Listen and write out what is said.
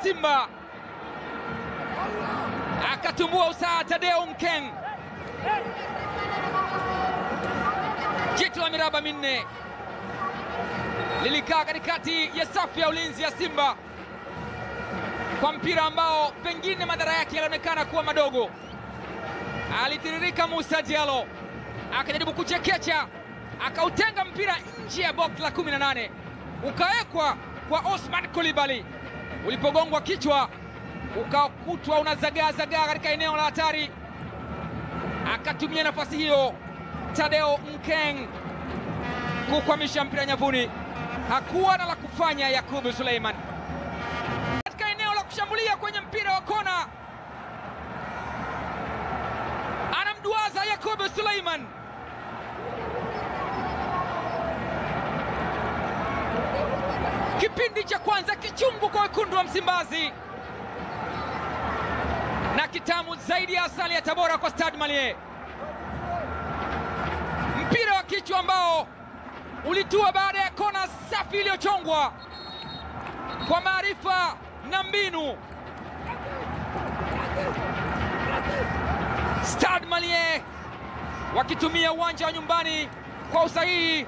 Simba, akatumbua usaha Tadeo Mkeng. Jitu la miraba minne lilikaa katikati ya safu ya ulinzi ya Simba kwa mpira ambao pengine madhara yake yalionekana kuwa madogo. Alitiririka Musa Diallo, akajaribu kuchekecha, akautenga mpira nje ya box la 18, ukawekwa kwa Osman Coulibaly. Ulipogongwa kichwa ukakutwa unazagaa katika eneo la hatari, akatumia nafasi hiyo Tadeo Mkeng kukwamisha mpira nyavuni. Hakuwa na la kufanya Yakubu Suleiman katika eneo la kushambulia kwenye mpira wa kona. Anamduaza Yakubu Suleiman, kipindi cha kwanza kichungu kwa wekundu wa Msimbazi na kitamu zaidi ya asali ya Tabora kwa Stade Malien. Mpira wa kichwa ambao ulitua baada ya kona safi iliyochongwa kwa maarifa na mbinu. Stade Malien wakitumia uwanja wa nyumbani kwa usahihi